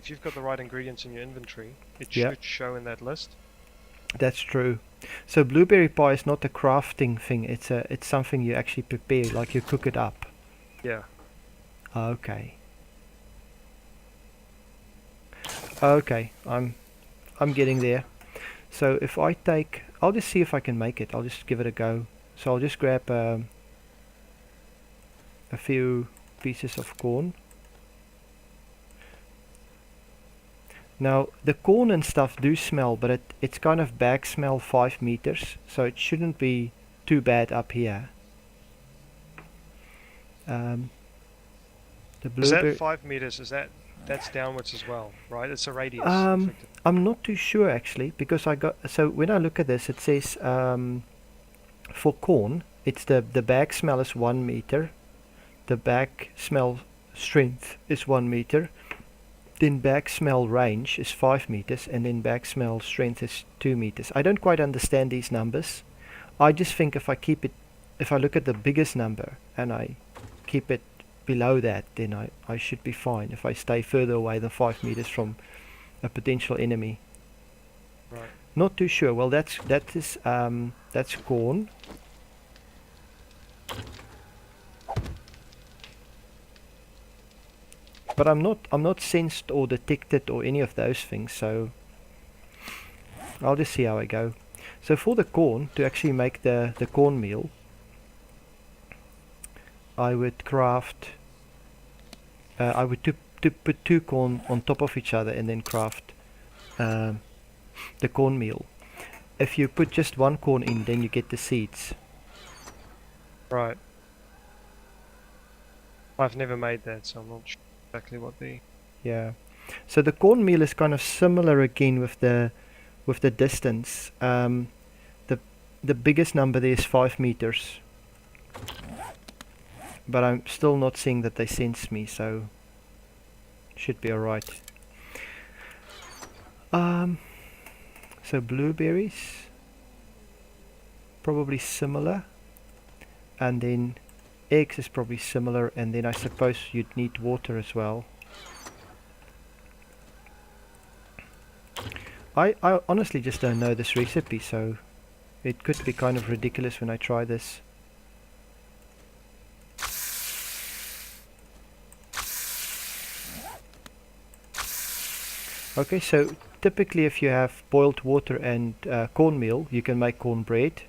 if you've got the right ingredients in your inventory, it Yeah, should show in that list. that's true. So blueberry pie is not a crafting thing. It's something you actually prepare, like you cook it up. Yeah. Okay. Okay. I'm getting there. So if I take, I'll just see if I can make it. I'll just give it a go. So I'll just grab a few pieces of corn. Now the corn and stuff do smell, but it's kind of back smell 5 meters, so it shouldn't be too bad up here. Um, the Is that blueberry. 5 meters? That's downwards as well, right? It's a radius, Um, effectively. I'm not too sure actually because I got so when I look at this, it says for corn, it's the bag smell is 1 meter, the bag smell strength is 1 meter, then bag smell range is 5 meters, and then bag smell strength is 2 meters. I don't quite understand these numbers. I just think if I look at the biggest number and I keep it below that, then I should be fine if I stay further away than 5 meters from a potential enemy. Right. Not too sure. Well, that's corn. But I'm not sensed or detected or any of those things, so I'll just see how I go. So for the corn, to actually make the cornmeal, I would craft I would to put two corn on top of each other and then craft um, the cornmeal. If you put just one corn in, then you get the seeds. Right. I've never made that, so I'm not sure exactly what the... Yeah. So the cornmeal is kind of similar again with the distance. The the biggest number there is 5 meters, but I'm still not seeing that they sense me, so should be alright. Um, so blueberries, probably similar, and then eggs is probably similar, and then I suppose you'd need water as well. I honestly just don't know this recipe, so it could be kind of ridiculous when I try this. Okay, so typically if you have boiled water and cornmeal, you can make cornbread.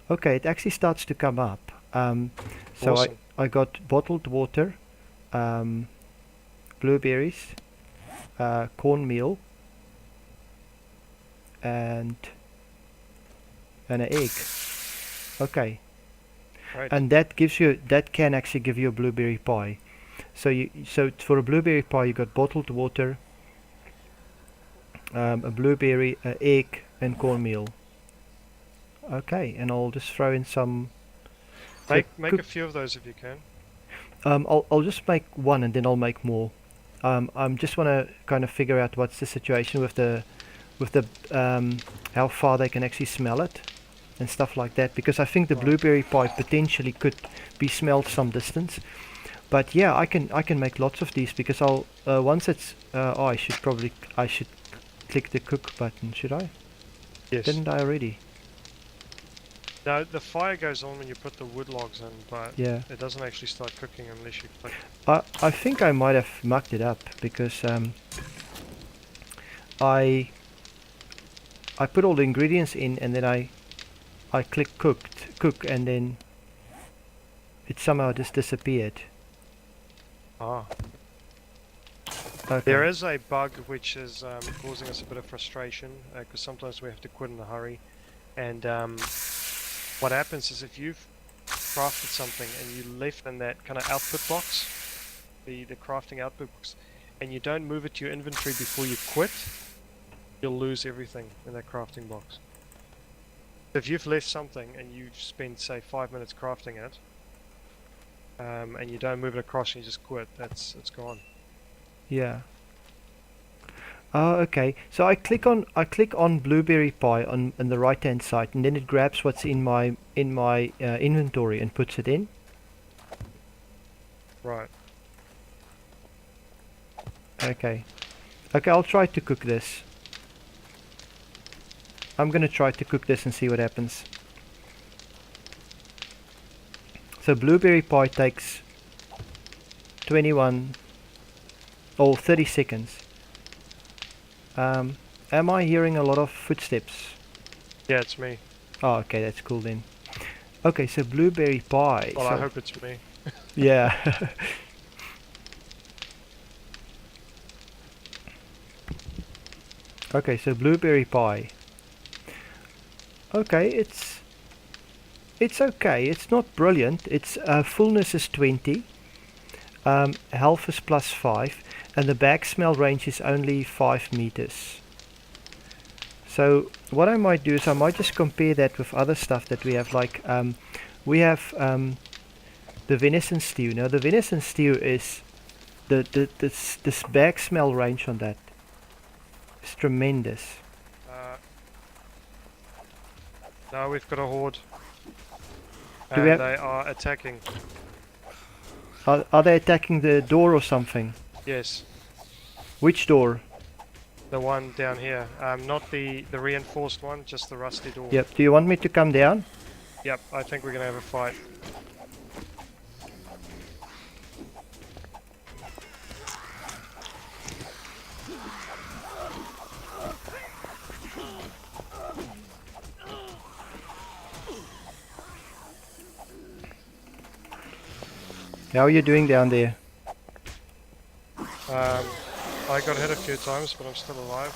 Okay, it actually starts to come up. So Awesome. I got bottled water, um, blueberries, cornmeal, and an egg. Okay, Right. and that can actually give you a blueberry pie. So for a blueberry pie, you got bottled water, a blueberry, an egg, and cornmeal. Okay, and I'll just throw in some. So Make a few of those if you can. I'll just make one and then I'll make more. I'm just want to kind of figure out what's the situation with the how far they can actually smell it and stuff like that, because I think the Right. blueberry pie potentially could be smelled some distance. But yeah, I can make lots of these because I'll once it's oh, I should click the cook button, should I? Yes. Didn't I already? Now, the fire goes on when you put the wood logs in, but Yeah. it doesn't actually start cooking unless you click. I think I might have mucked it up because I I put all the ingredients in and then I click cook, and then it somehow just disappeared. Ah. Okay. There is a bug which is causing us a bit of frustration because sometimes we have to quit in a hurry. And what happens is if you've crafted something and you left in that kind of output box, the crafting output box, and you don't move it to your inventory before you quit, you'll lose everything in that crafting box. If you've left something and you've spent, say, 5 minutes crafting it, and you don't move it across and you just quit, it's gone. Yeah. Oh, okay. So I click on blueberry pie on the right hand side, and then it grabs what's in my inventory and puts it in. Right. Okay. Okay, I'll try to cook this. I'm gonna try to cook this and see what happens. So blueberry pie takes 21 or 30 seconds. Am I hearing a lot of footsteps? Yeah, it's me. Oh, okay, that's cool then. Okay, so blueberry pie. Well, I So hope it's me. yeah. Okay, so blueberry pie. Okay, it's okay. It's not brilliant. Its fullness is 20. Health is +5, and the bag smell range is only 5 meters. So what I might do is I might just compare that with other stuff that we have. Like we have the venison stew. Now the venison stew is this bag smell range on that is tremendous. Uh, now we've got a horde, Do we and have? they are attacking. Are they attacking the door or something? Yes, Which door? the one down here. Not the reinforced one, just the rusty door. Yep. Do you want me to come down? Yep, I think we're gonna have a fight. How are you doing down there? I got hit a few times, but I'm still alive.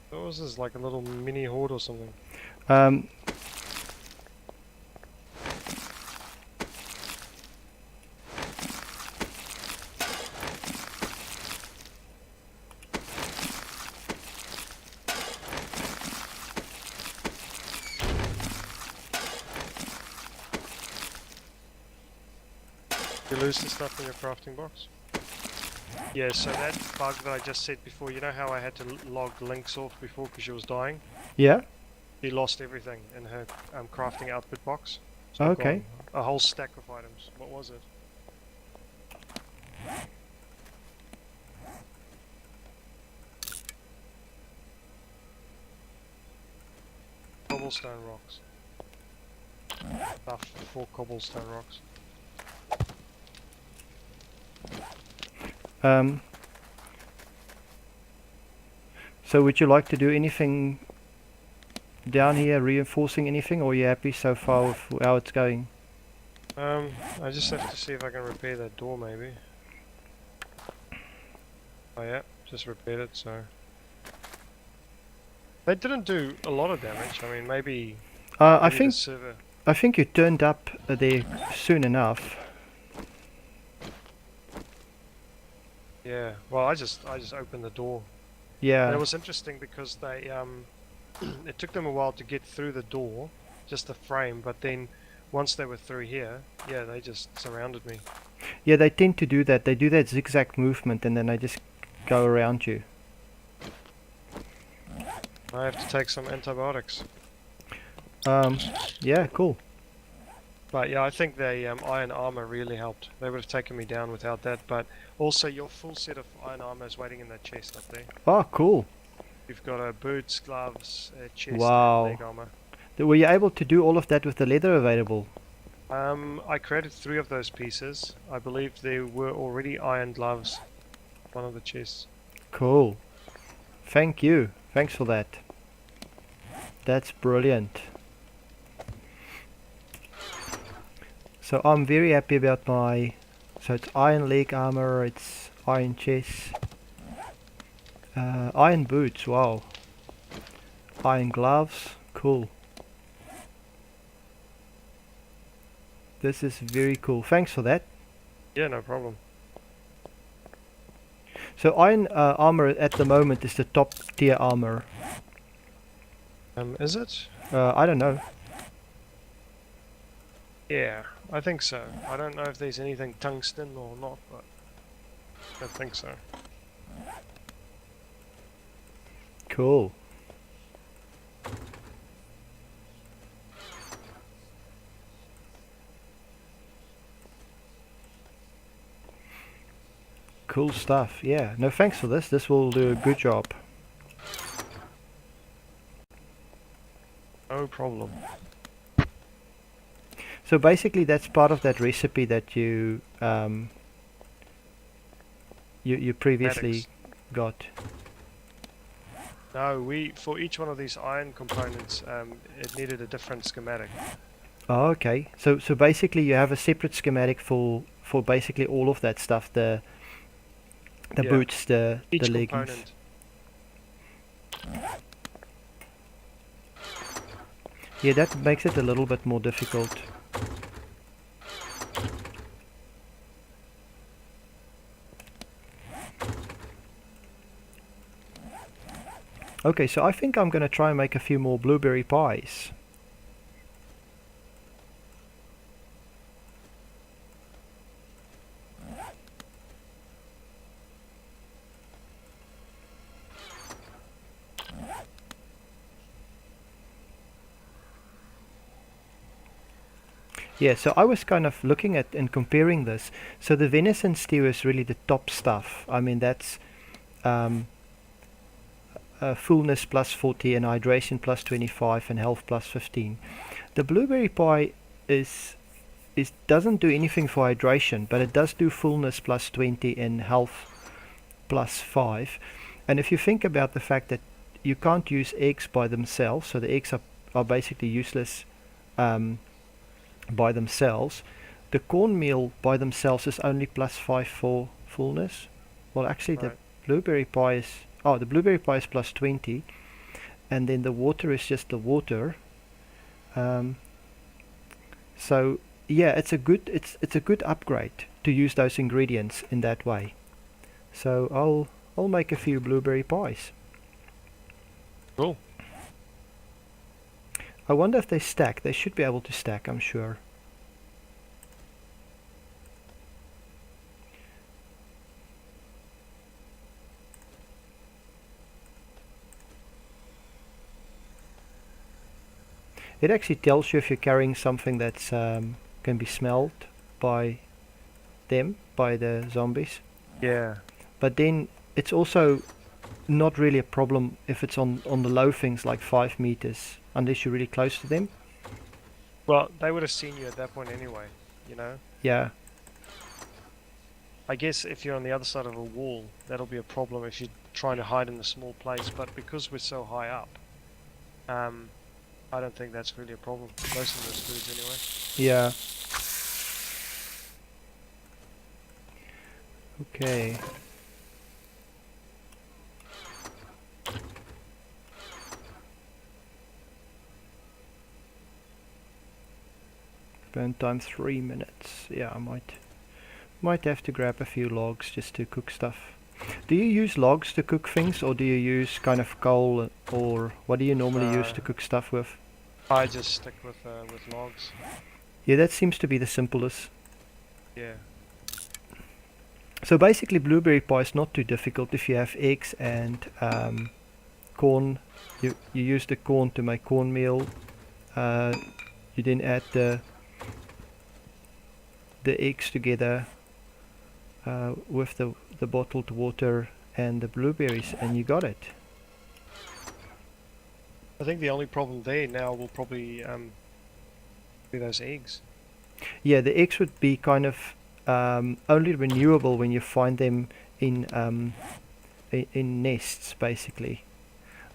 What was this, like a little mini horde or something? Um, You lose the stuff in your crafting box? Yeah, so that bug that I just said before, you know how I had to log Lynx off before because she was dying? yeah. She lost everything in her crafting output box. So I've Okay. got a whole stack of items. What was it? Cobblestone rocks. Stuff for cobblestone rocks. Um, so would you like to do anything down here, reinforcing anything, or are you happy so far with how it's going? I just have to see if I can repair that door maybe. Oh yeah, just repaired it, so... They didn't do a lot of damage. I mean, maybe I the think server... I think you turned up there soon enough. Yeah, well, I just opened the door. And Yeah. it was interesting because they it took them a while to get through the door, just the frame, but then once they were through here, yeah, they just surrounded me. Yeah, they tend to do that. They do that zigzag movement and then they just go around you. I have to take some antibiotics. Yeah, cool. But yeah, I think the iron armor really helped. They would have taken me down without that, but also your full set of iron armor is waiting in that chest up there. Oh, cool. You've got boots, gloves, chest, Wow. and leg armor. Were you able to do all of that with the leather available? I created 3 of those pieces. I believe there were already iron gloves, one of the chests. Cool. Thank you. Thanks for that. That's brilliant. So I'm very happy about my... So it's iron leg armor, it's iron chest, iron boots, wow. Iron gloves, cool. This is very cool. Thanks for that. Yeah, no problem. So iron armor at the moment is the top tier armor. Is it? I don't know. Yeah, I think so. I don't know if there's anything tungsten or not, but I think so. Cool. Cool stuff. Yeah. No, thanks for this. This will do a good job. No problem. So basically, that's part of that recipe that you previously Schematics. got. No, for each one of these iron components, it needed a different schematic. Oh, okay. So basically, you have a separate schematic for basically all of that stuff. The Yeah, boots, the each leggings. component. Yeah, that makes it a little bit more difficult. Okay, so I think I'm gonna try and make a few more blueberry pies. Yeah, so I was kind of looking at and comparing this. So the venison stew is really the top stuff. I mean, that's um, fullness plus 40 and hydration plus 25 and health plus 15. The blueberry pie is doesn't do anything for hydration, but it does do fullness plus 20 and health plus 5. And if you think about the fact that you can't use eggs by themselves, so the eggs are basically useless um, by themselves. The cornmeal by themselves is only plus 5 for fullness. Well, actually, Right. the blueberry pie is plus 20, and then the water is just the water. Um, so yeah, it's a good upgrade to use those ingredients in that way. So I'll make a few blueberry pies. Cool. I wonder if they stack. They should be able to stack, I'm sure. It actually tells you if you're carrying something that's can be smelled by by the zombies. Yeah. But then it's also not really a problem if it's on the low things like 5 meters, unless you're really close to them. Well, they would have seen you at that point anyway, you know? Yeah, I guess if you're on the other side of a wall, that'll be a problem if you're trying to hide in a small place, but because we're so high up, I don't think that's really a problem. Most of those foods anyway. yeah. Okay. Burn time 3 minutes. Yeah, I might have to grab a few logs just to cook stuff. Do you use logs to cook things, or do you use kind of coal, or what do you normally use No, to cook stuff with? I just stick with logs. Yeah, that seems to be the simplest. Yeah. So basically, blueberry pie is not too difficult if you have eggs and corn. You use the corn to make cornmeal. You then add the eggs together with the bottled water and the blueberries, and you got it. I think the only problem there now will probably be those eggs. Yeah, the eggs would be kind of only renewable when you find them in nests, basically.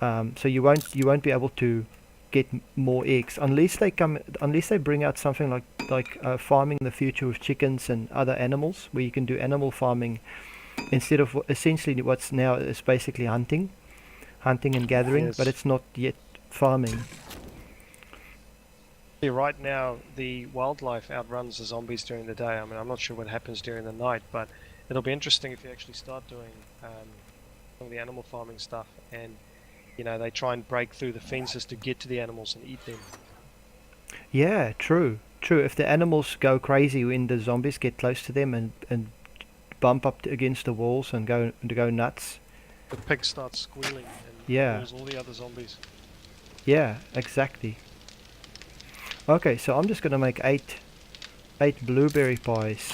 So you won't be able to get more eggs unless they bring out something like farming in the future with chickens and other animals, where you can do animal farming instead of essentially what's now is basically hunting and gathering, but Yes. it's not yet farming. Yeah, right now, the wildlife outruns the zombies during the day. I mean, I'm not sure what happens during the night, but it'll be interesting if you actually start doing some of the animal farming stuff, and they try and break through the fences to get to the animals and eat them. Yeah, true. If the animals go crazy when the zombies get close to them and bump up against the walls and go nuts. The pig starts squealing and Yeah, calls all the other zombies. yeah, exactly. Okay, so I'm just gonna make eight blueberry pies.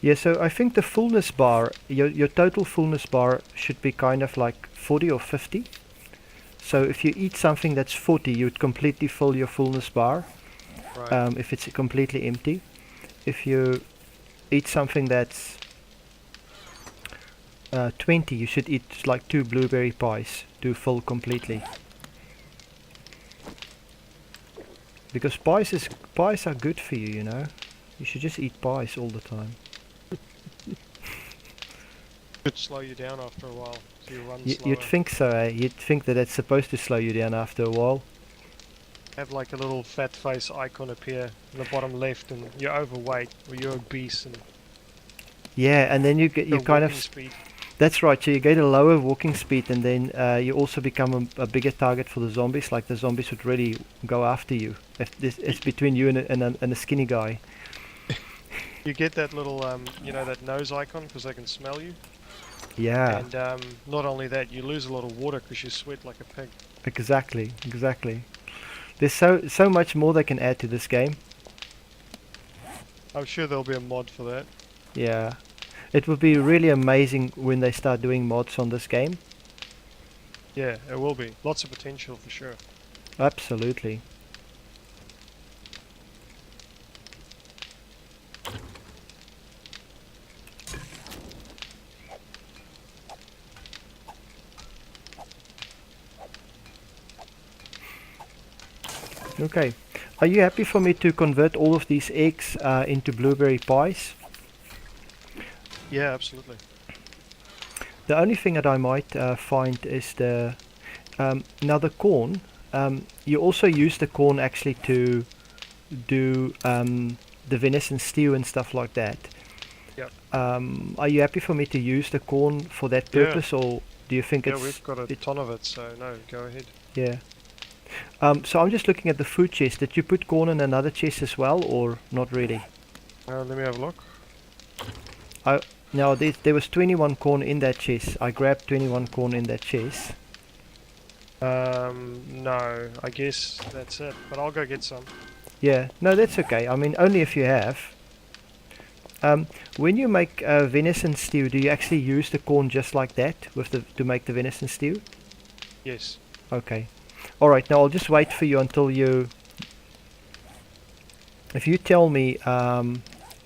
Yeah, so I think the fullness bar, your total fullness bar should be kind of like 40 or 50. So if you eat something that's 40, you'd completely fill your fullness bar. Right. If it's completely empty. If you eat something that's 20, you should eat like 2 blueberry pies to fill completely. Because pies are good for you, you know. You should just eat pies all the time. Could slow you down after a while, so you run You'd slower. think so, eh? You'd think that it's supposed to slow you down after a while. Have like a little fat face icon appear in the bottom left, and you're overweight or you're obese, and Yeah, and then you your kind of walking speed. that's right. So you get a lower walking speed, and then you also become a bigger target for the zombies. Like the zombies would really go after you. If this it's between you and a skinny guy. You get that little that nose icon because they can smell you. Yeah, And not only that, you lose a lot of water because you sweat like a pig. exactly. There's so much more they can add to this game. I'm sure there'll be a mod for that. Yeah, it would be really amazing when they start doing mods on this game. Yeah, it will be. Lots of potential for sure. Absolutely. Okay. Are you happy for me to convert all of these eggs into blueberry pies? Yeah, absolutely. The only thing that I might find is the now the corn. You also use the corn actually to do the venison stew and stuff like that. Yep. Are you happy for me to use the corn for that Yeah. purpose, or do you think Yeah, it's we've got a it? ton of it, so no, go ahead. Yeah. So I'm just looking at the food chest. Did you put corn in another chest as well, or not really? Let me have a look. I Now there was 21 corn in that chest. I grabbed 21 corn in that chest. No, I guess that's it. But I'll go get some. Yeah, no, that's okay. I mean, only if you have. When you make venison stew, do you actually use the corn just like that with to make the venison stew? Yes. Okay. All right. Now I'll just wait for you until you. If you tell me,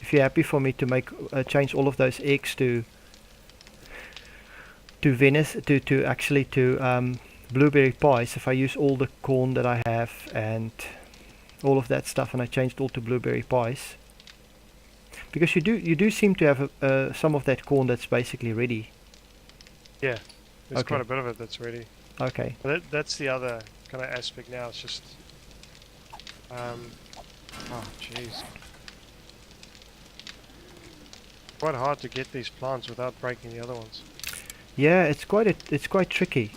if you're happy for me to make change all of those eggs to venison to actually to blueberry pies. If I use all the corn that I have and all of that stuff, and I changed all to blueberry pies. Because you do seem to have some of that corn that's basically ready. Yeah, there's Okay. quite a bit of it that's ready. Okay. But that's the other kind of aspect now. It's just, um, oh jeez, quite hard to get these plants without breaking the other ones. Yeah, it's quite tricky.